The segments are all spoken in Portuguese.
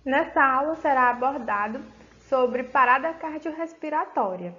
Nessa aula será abordado sobre parada cardiorrespiratória.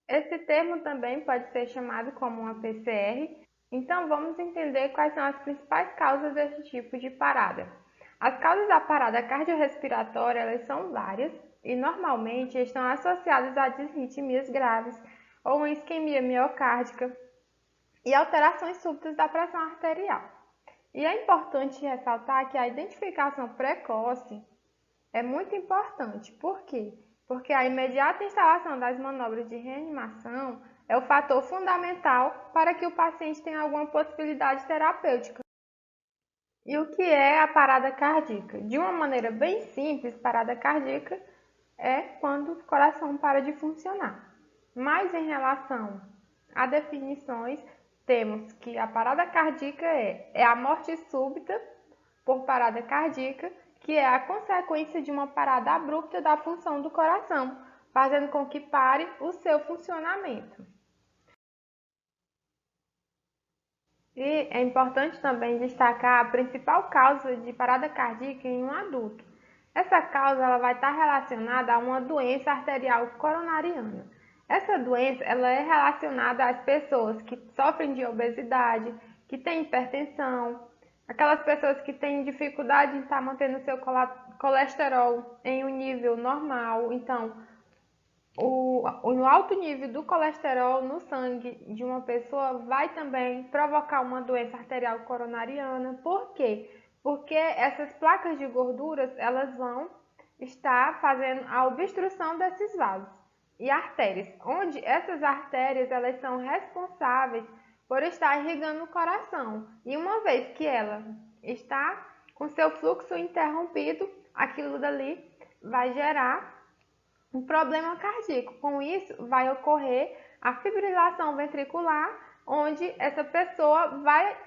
Esse termo também pode ser chamado como uma PCR, então vamos entender quais são as principais causas desse tipo de parada. As causas da parada cardiorrespiratória elas são várias e normalmente estão associadas a disritmias graves ou uma isquemia miocárdica e alterações súbitas da pressão arterial. E é importante ressaltar que a identificação precoce é muito importante. Por quê? Porque a imediata instalação das manobras de reanimação é o fator fundamental para que o paciente tenha alguma possibilidade terapêutica. E o que é a parada cardíaca? De uma maneira bem simples, parada cardíaca é quando o coração para de funcionar. Mas em relação a definições, temos que a parada cardíaca é a morte súbita por parada cardíaca, que é a consequência de uma parada abrupta da função do coração, fazendo com que pare o seu funcionamento. E é importante também destacar a principal causa de parada cardíaca em um adulto. Essa causa ela vai estar relacionada a uma doença arterial coronariana. Essa doença ela é relacionada às pessoas que sofrem de obesidade, que têm hipertensão, aquelas pessoas que têm dificuldade em estar mantendo o seu colesterol em um nível normal. Então, o alto nível do colesterol no sangue de uma pessoa vai também provocar uma doença arterial coronariana. Por quê? Porque essas placas de gorduras elas vão estar fazendo a obstrução desses vasos e artérias, onde essas artérias elas são responsáveis por estar irrigando o coração. E uma vez que ela está com seu fluxo interrompido, aquilo dali vai gerar um problema cardíaco. Com isso, vai ocorrer a fibrilação ventricular, onde essa pessoa vai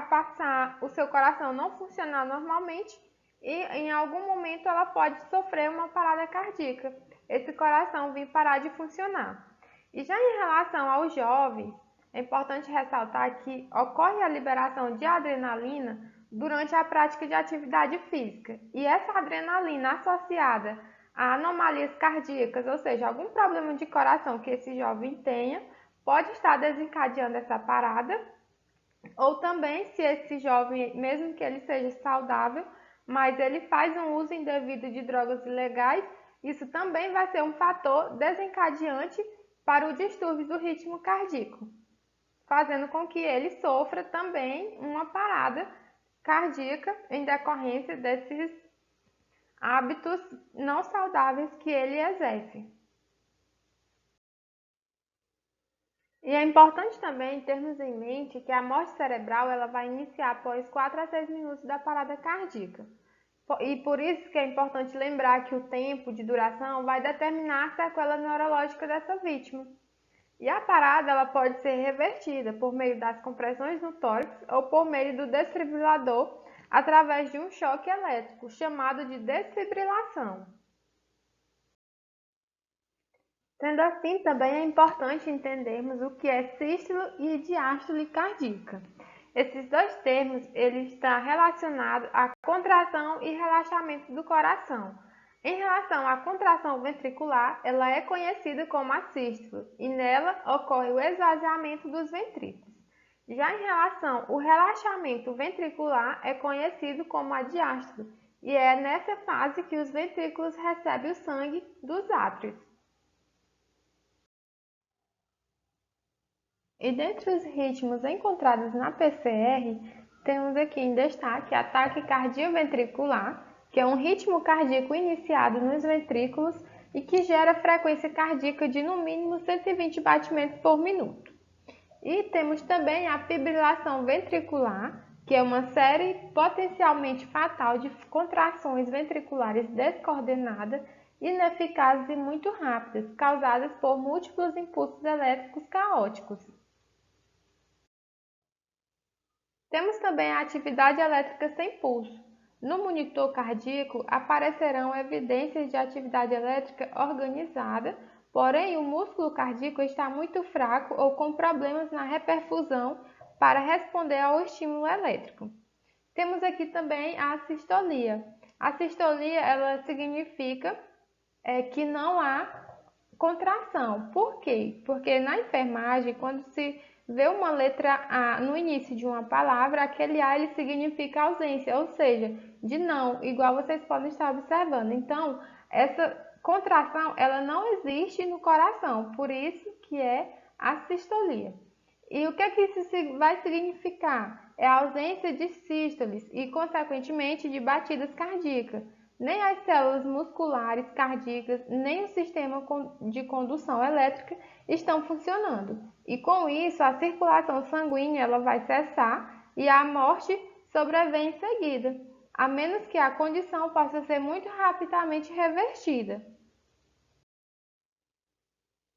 passar o seu coração não funcionar normalmente e em algum momento ela pode sofrer uma parada cardíaca. Esse coração vir parar de funcionar. E já em relação aos jovens, é importante ressaltar que ocorre a liberação de adrenalina durante a prática de atividade física. E essa adrenalina associada a anomalias cardíacas, ou seja, algum problema de coração que esse jovem tenha, pode estar desencadeando essa parada, ou também se esse jovem, mesmo que ele seja saudável, mas ele faz um uso indevido de drogas ilegais, isso também vai ser um fator desencadeante para o distúrbio do ritmo cardíaco, fazendo com que ele sofra também uma parada cardíaca em decorrência desses hábitos não saudáveis que ele exerce. E é importante também termos em mente que a morte cerebral ela vai iniciar após 4 a 6 minutos da parada cardíaca. E por isso que é importante lembrar que o tempo de duração vai determinar a sequela neurológica dessa vítima. E a parada ela pode ser revertida por meio das compressões no tórax ou por meio do desfibrilador através de um choque elétrico, chamado de desfibrilação. Sendo assim, também é importante entendermos o que é sístole e diástole cardíaca. Esses dois termos eles estão relacionados à contração e relaxamento do coração. Em relação à contração ventricular, ela é conhecida como a sístole e nela ocorre o esvaziamento dos ventrículos. Já em relação ao relaxamento ventricular, é conhecido como a diástole e é nessa fase que os ventrículos recebem o sangue dos átrios. E dentre os ritmos encontrados na PCR, temos aqui em destaque a taquicardia ventricular, que é um ritmo cardíaco iniciado nos ventrículos e que gera frequência cardíaca de no mínimo 120 batimentos por minuto. E temos também a fibrilação ventricular, que é uma série potencialmente fatal de contrações ventriculares descoordenadas, ineficazes e muito rápidas, causadas por múltiplos impulsos elétricos caóticos. Temos também a atividade elétrica sem pulso. No monitor cardíaco aparecerão evidências de atividade elétrica organizada, porém o músculo cardíaco está muito fraco ou com problemas na reperfusão para responder ao estímulo elétrico. Temos aqui também a sistolia. A sistolia, ela significa que não há contração. Por quê? Porque na enfermagem, quando se vê uma letra A no início de uma palavra, aquele A ele significa ausência, ou seja, de não, igual vocês podem estar observando. Então, essa contração, ela não existe no coração, por isso que é a sistolia. E o que é que isso vai significar? É a ausência de sístoles e, consequentemente, de batidas cardíacas. Nem as células musculares cardíacas, nem o sistema de condução elétrica estão funcionando. E com isso, a circulação sanguínea ela vai cessar e a morte sobrevém em seguida, a menos que a condição possa ser muito rapidamente revertida.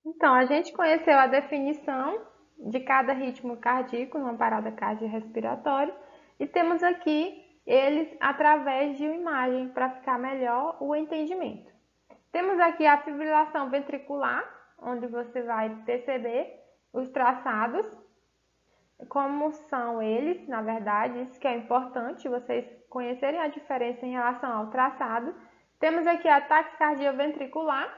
Então, a gente conheceu a definição de cada ritmo cardíaco numa parada cardiorrespiratória e temos aqui eles através de uma imagem para ficar melhor o entendimento. Temos aqui a fibrilação ventricular, onde você vai perceber os traçados, como são eles, na verdade, isso que é importante vocês conhecerem a diferença em relação ao traçado. Temos aqui a taquicardia ventricular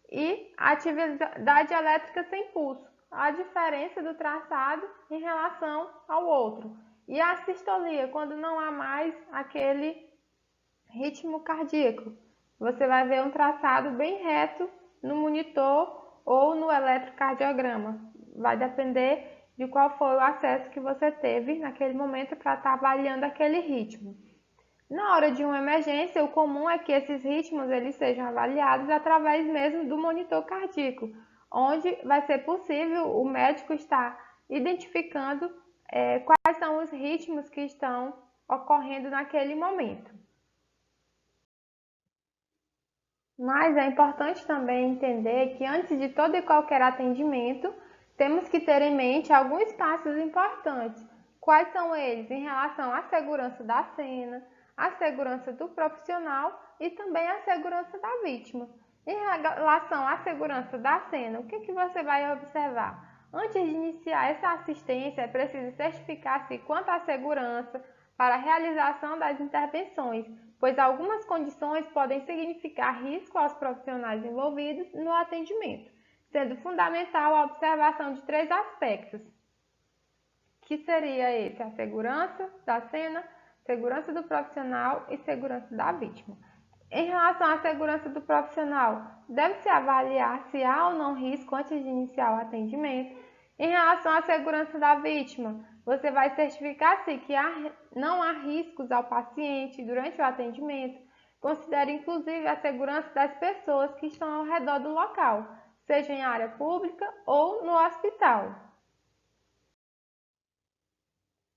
e a atividade elétrica sem pulso, a diferença do traçado em relação ao outro. E a sistolia, quando não há mais aquele ritmo cardíaco. Você vai ver um traçado bem reto no monitor ou no eletrocardiograma. Vai depender de qual foi o acesso que você teve naquele momento para estar avaliando aquele ritmo. Na hora de uma emergência, o comum é que esses ritmos eles sejam avaliados através mesmo do monitor cardíaco, onde vai ser possível o médico estar identificando quais são os ritmos que estão ocorrendo naquele momento. Mas é importante também entender que antes de todo e qualquer atendimento, temos que ter em mente alguns passos importantes. Quais são eles? Em relação à segurança da cena, à segurança do profissional e também à segurança da vítima. Em relação à segurança da cena, o que você vai observar? Antes de iniciar essa assistência, é preciso certificar-se quanto à segurança para a realização das intervenções, pois algumas condições podem significar risco aos profissionais envolvidos no atendimento, sendo fundamental a observação de 3 aspectos, que seria esse: a segurança da cena, segurança do profissional e segurança da vítima. Em relação à segurança do profissional, deve-se avaliar se há ou não risco antes de iniciar o atendimento. Em relação à segurança da vítima, você vai certificar-se que não há riscos ao paciente durante o atendimento. Considere inclusive a segurança das pessoas que estão ao redor do local, seja em área pública ou no hospital.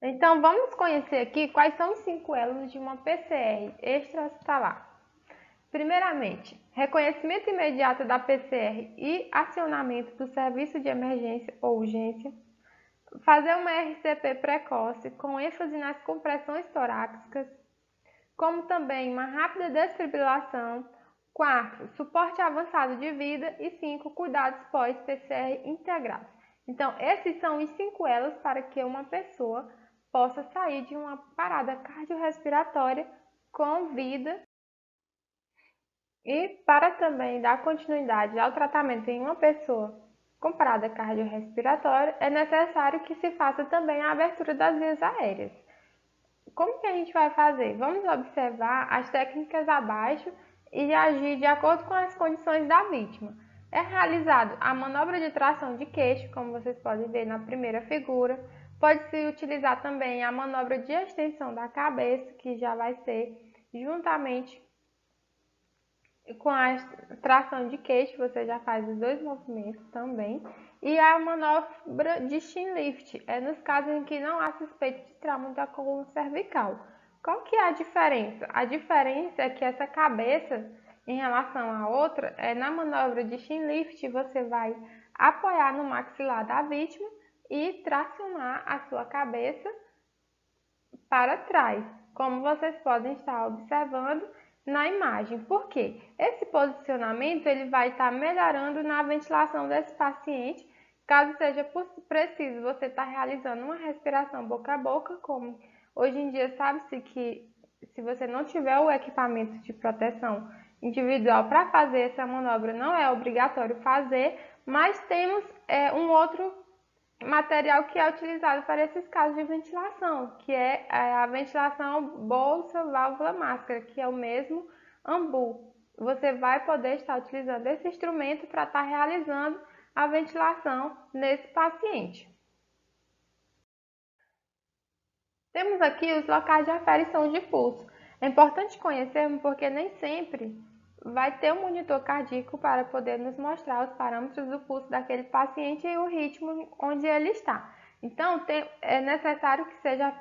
Então, vamos conhecer aqui quais são os 5 elos de uma PCR extra-hospitalar. Primeiramente, reconhecimento imediato da PCR e acionamento do serviço de emergência ou urgência. Fazer uma RCP precoce com ênfase nas compressões torácicas, como também uma rápida desfibrilação. 4, suporte avançado de vida. E 5, cuidados pós-PCR integrados. Então, esses são os 5 elos para que uma pessoa possa sair de uma parada cardiorrespiratória com vida. E para também dar continuidade ao tratamento em uma pessoa com parada cardiorrespiratória, é necessário que se faça também a abertura das vias aéreas. Como que a gente vai fazer? Vamos observar as técnicas abaixo e agir de acordo com as condições da vítima. É realizado a manobra de tração de queixo, como vocês podem ver na primeira figura. Pode-se utilizar também a manobra de extensão da cabeça, que já vai ser juntamente com a tração de queixo, você já faz os 2 movimentos também. E a manobra de chin lift é nos casos em que não há suspeita de trauma da coluna cervical. Qual que é a diferença? A diferença é que essa cabeça, em relação à outra, na manobra de chin lift você vai apoiar no maxilar da vítima e tracionar a sua cabeça para trás, como vocês podem estar observando na imagem. Por quê? Esse posicionamento ele vai estar melhorando na ventilação desse paciente, caso seja preciso você estar realizando uma respiração boca a boca, como Hoje em dia sabe-se que se você não tiver o equipamento de proteção individual para fazer essa manobra, não é obrigatório fazer, mas temos um outro material que é utilizado para esses casos de ventilação, que é a ventilação bolsa, válvula, máscara, que é o mesmo AMBU. Você vai poder estar utilizando esse instrumento para estar realizando a ventilação nesse paciente. Temos aqui os locais de aferição de pulso. É importante conhecermos porque nem sempre vai ter um monitor cardíaco para poder nos mostrar os parâmetros do pulso daquele paciente e o ritmo onde ele está. Então, é necessário que seja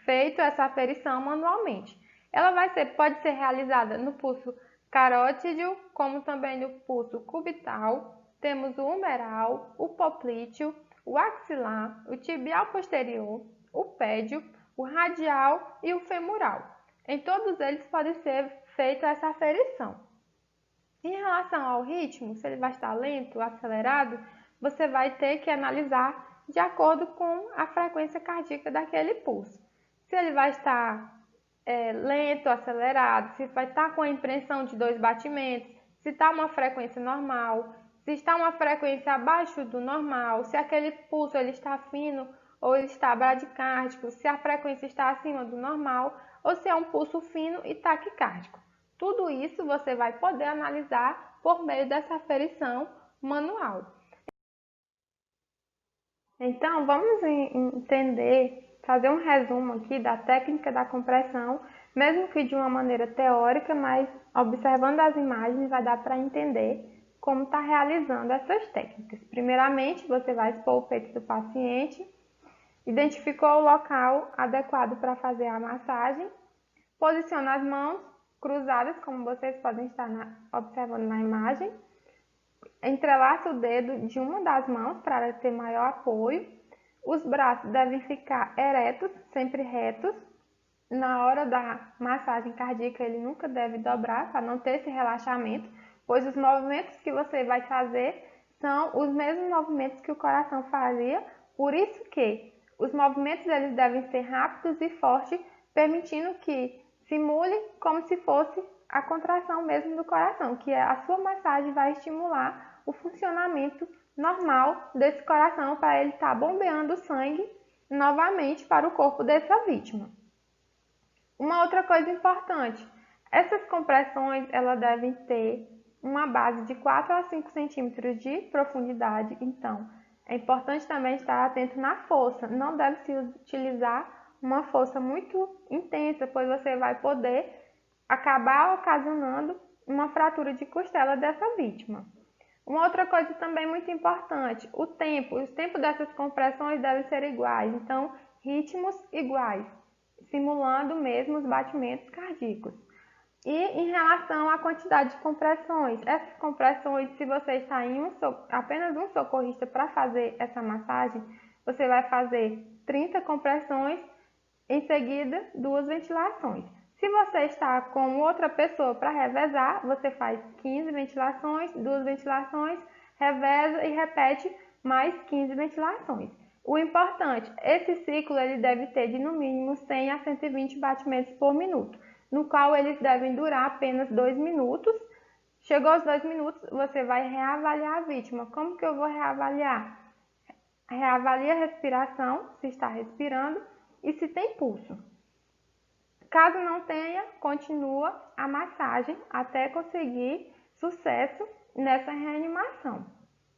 feita essa aferição manualmente. Ela pode ser realizada no pulso carótide, como também no pulso cubital. Temos o humeral, o poplíteo, o axilar, o tibial posterior, o pédio, o radial e o femoral. Em todos eles pode ser feita essa aferição. Em relação ao ritmo, se ele vai estar lento ou acelerado, você vai ter que analisar de acordo com a frequência cardíaca daquele pulso. Se ele vai estar lento, acelerado, se vai estar com a impressão de 2 batimentos, se está uma frequência normal, se está uma frequência abaixo do normal, se aquele pulso ele está fino ou ele está bradicárdico, se a frequência está acima do normal ou se é um pulso fino e taquicárdico. Tudo isso você vai poder analisar por meio dessa aferição manual. Então, vamos fazer um resumo aqui da técnica da compressão, mesmo que de uma maneira teórica, mas observando as imagens vai dar para entender como está realizando essas técnicas. Primeiramente, você vai expor o peito do paciente, identificou o local adequado para fazer a massagem, posiciona as mãos cruzadas, como vocês podem estar observando na imagem, entrelaça o dedo de uma das mãos para ter maior apoio. Os braços devem ficar eretos, sempre retos. Na hora da massagem cardíaca, ele nunca deve dobrar para não ter esse relaxamento, pois os movimentos que você vai fazer são os mesmos movimentos que o coração faria, por isso que os movimentos eles devem ser rápidos e fortes, permitindo que simule como se fosse a contração mesmo do coração, que a sua massagem vai estimular o funcionamento normal desse coração para ele estar bombeando sangue novamente para o corpo dessa vítima. Uma outra coisa importante, essas compressões elas devem ter uma base de 4 a 5 centímetros de profundidade, então é importante também estar atento na força, não deve se utilizar uma força muito intensa, pois você vai poder acabar ocasionando uma fratura de costela dessa vítima. Uma outra coisa também muito importante, os tempos dessas compressões devem ser iguais, então ritmos iguais, simulando mesmo os batimentos cardíacos. E em relação à quantidade de compressões, essas compressões, se você está em apenas um socorrista para fazer essa massagem, você vai fazer 30 compressões, em seguida 2 ventilações. Se você está com outra pessoa para revezar, você faz 15 ventilações, 2 ventilações, reveza e repete mais 15 ventilações. O importante, esse ciclo ele deve ter de no mínimo 100 a 120 batimentos por minuto, no qual eles devem durar apenas 2 minutos. Chegou aos 2 minutos, você vai reavaliar a vítima. Como que eu vou reavaliar? Reavalia a respiração, se está respirando e se tem pulso. Caso não tenha, continua a massagem até conseguir sucesso nessa reanimação.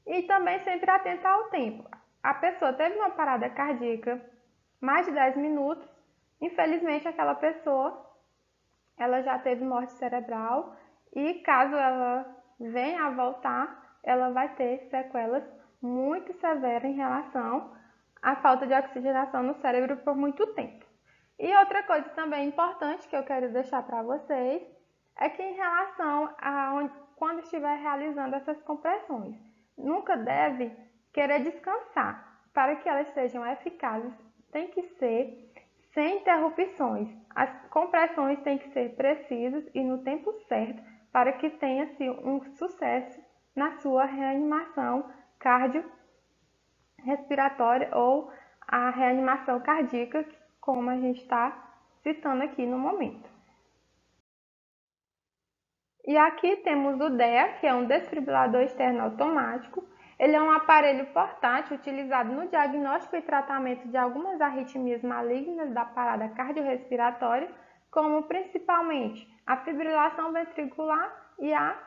E também sempre atenta ao tempo. A pessoa teve uma parada cardíaca mais de 10 minutos, infelizmente aquela pessoa ela já teve morte cerebral e caso ela venha a voltar, ela vai ter sequelas muito severas em relação à falta de oxigenação no cérebro por muito tempo. E outra coisa também importante que eu quero deixar para vocês é que em relação a quando estiver realizando essas compressões, nunca deve querer descansar. Para que elas sejam eficazes, tem que ser sem interrupções. As compressões têm que ser precisas e no tempo certo para que tenha-se um sucesso na sua reanimação cardiorrespiratória ou a reanimação cardíaca como a gente está citando aqui no momento. E aqui temos o DEA, que é um desfibrilador externo automático. Ele é um aparelho portátil utilizado no diagnóstico e tratamento de algumas arritmias malignas da parada cardiorrespiratória, como principalmente a fibrilação ventricular e a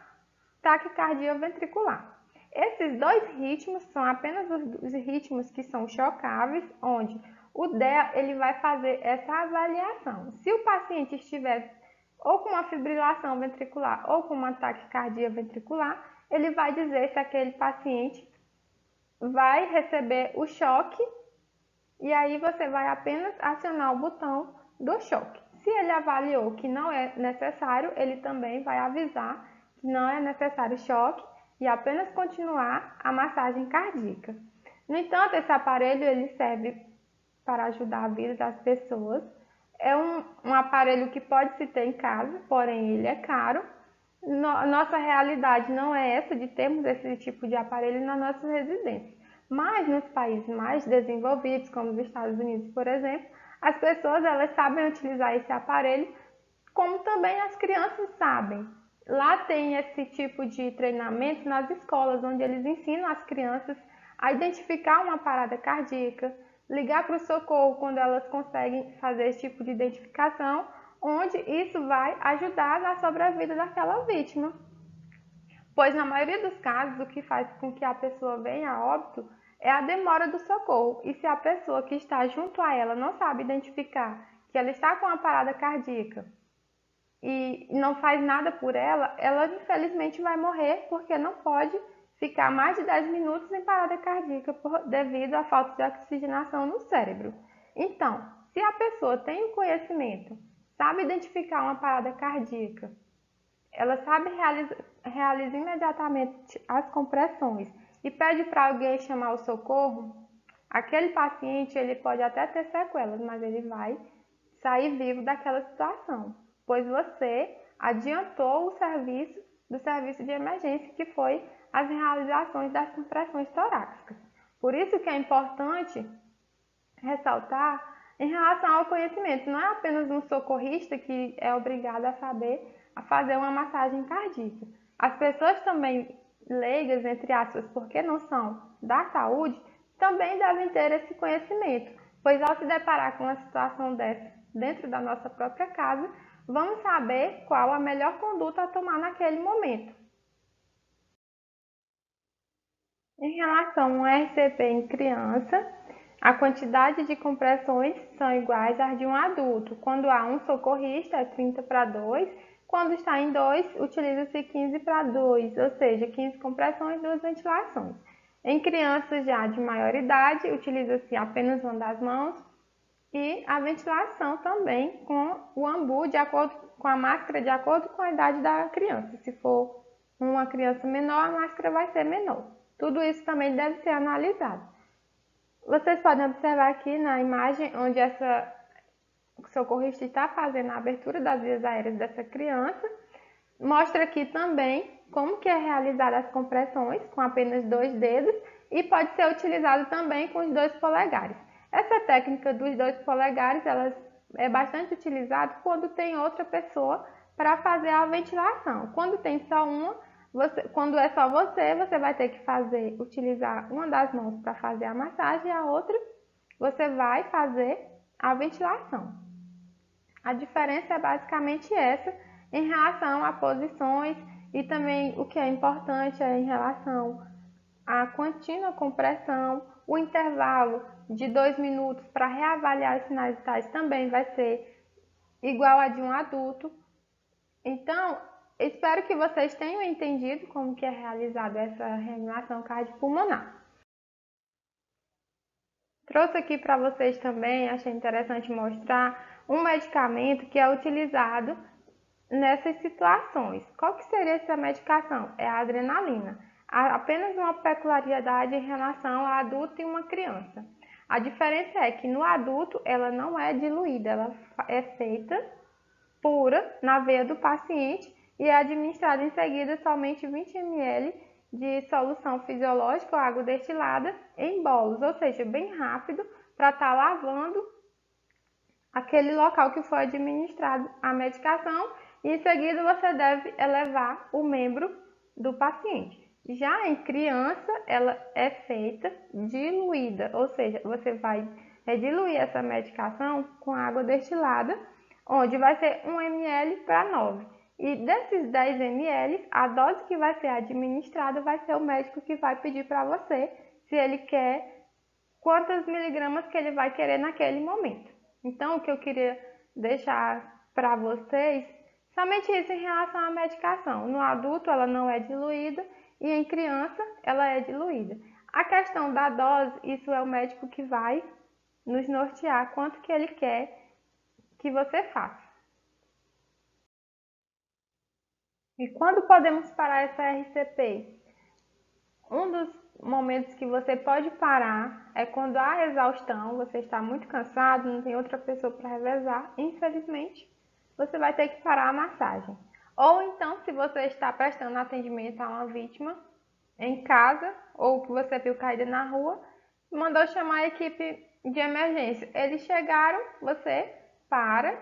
taquicardia ventricular. Esses dois ritmos são apenas os ritmos que são chocáveis, onde o DEA ele vai fazer essa avaliação. Se o paciente estiver ou com uma fibrilação ventricular ou com uma taquicardia ventricular, ele vai dizer se aquele paciente vai receber o choque e aí você vai apenas acionar o botão do choque. Se ele avaliou que não é necessário, ele também vai avisar que não é necessário choque e apenas continuar a massagem cardíaca. No entanto, esse aparelho ele serve para ajudar a vida das pessoas. É um aparelho que pode se ter em casa, porém ele é caro. Nossa realidade não é essa de termos esse tipo de aparelho nas nossas residências. Mas nos países mais desenvolvidos, como os Estados Unidos, por exemplo, as pessoas elas sabem utilizar esse aparelho, como também as crianças sabem. Lá tem esse tipo de treinamento nas escolas, onde eles ensinam as crianças a identificar uma parada cardíaca, ligar para o socorro quando elas conseguem fazer esse tipo de identificação, onde isso vai ajudar na sobrevida daquela vítima. Pois na maioria dos casos, o que faz com que a pessoa venha a óbito é a demora do socorro. E se a pessoa que está junto a ela não sabe identificar que ela está com uma parada cardíaca e não faz nada por ela, ela infelizmente vai morrer porque não pode ficar mais de 10 minutos em parada cardíaca devido à falta de oxigenação no cérebro. Então, se a pessoa tem o conhecimento, sabe identificar uma parada cardíaca, ela sabe realiza imediatamente as compressões e pede para alguém chamar o socorro, aquele paciente ele pode até ter sequelas, mas ele vai sair vivo daquela situação, pois você adiantou o serviço do serviço de emergência, que foi as realizações das compressões torácicas. Por isso que é importante ressaltar em relação ao conhecimento. Não é apenas um socorrista que é obrigado a saber a fazer uma massagem cardíaca. As pessoas também leigas, entre aspas, porque não são da saúde, também devem ter esse conhecimento, pois ao se deparar com uma situação dessa dentro da nossa própria casa, vamos saber qual a melhor conduta a tomar naquele momento. Em relação ao RCP em criança, a quantidade de compressões são iguais às de um adulto. Quando há um socorrista, é 30:2. Quando está em 2, utiliza-se 15:2, ou seja, 15 compressões e 2 ventilações. Em crianças já de maior idade, utiliza-se apenas uma das mãos e a ventilação também com o ambu, de acordo com a máscara, de acordo com a idade da criança. Se for uma criança menor, a máscara vai ser menor. Tudo isso também deve ser analisado. Vocês podem observar aqui na imagem onde o socorrista está fazendo a abertura das vias aéreas dessa criança. Mostra aqui também como que é realizada as compressões com apenas 2 dedos e pode ser utilizado também com os 2 polegares. Essa técnica dos 2 polegares ela é bastante utilizada quando tem outra pessoa para fazer a ventilação. Quando tem só uma, quando é só você, você vai ter que utilizar uma das mãos para fazer a massagem e a outra você vai fazer a ventilação. A diferença é basicamente essa em relação a posições e também o que é importante é em relação à contínua compressão, o intervalo de 2 minutos para reavaliar os sinais vitais também vai ser igual a de um adulto. Então, espero que vocês tenham entendido como que é realizada essa reanimação cardiopulmonar. Trouxe aqui para vocês também, achei interessante mostrar um medicamento que é utilizado nessas situações. Qual que seria essa medicação? É a adrenalina. Há apenas uma peculiaridade em relação a adulto e uma criança. A diferença é que no adulto ela não é diluída, ela é feita pura na veia do paciente e é administrada em seguida somente 20 ml de solução fisiológica ou água destilada em bolos, ou seja, bem rápido para estar lavando aquele local que foi administrado a medicação e em seguida você deve elevar o membro do paciente. Já em criança, ela é feita diluída, ou seja, você vai diluir essa medicação com água destilada, onde vai ser 1 ml para 9. E desses 10 ml, a dose que vai ser administrada vai ser o médico que vai pedir para você se ele quer quantas miligramas que ele vai querer naquele momento. Então, o que eu queria deixar para vocês, somente isso em relação à medicação. No adulto, ela não é diluída e em criança, ela é diluída. A questão da dose, isso é o médico que vai nos nortear quanto que ele quer que você faça. E quando podemos parar essa RCP? Um dos momentos que você pode parar é quando há exaustão, você está muito cansado, não tem outra pessoa para revezar, infelizmente, você vai ter que parar a massagem. Ou então, se você está prestando atendimento a uma vítima em casa, ou que você viu caída na rua, mandou chamar a equipe de emergência. Eles chegaram, você para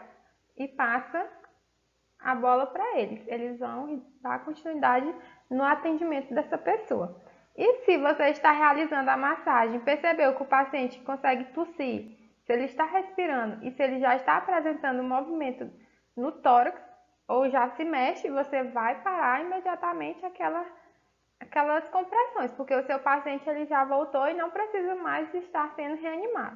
e passa a bola para eles. Eles vão dar continuidade no atendimento dessa pessoa. E se você está realizando a massagem, percebeu que o paciente consegue tossir, se ele está respirando e se ele já está apresentando movimento no tórax ou já se mexe, você vai parar imediatamente aquelas compressões, porque o seu paciente ele já voltou e não precisa mais estar sendo reanimado.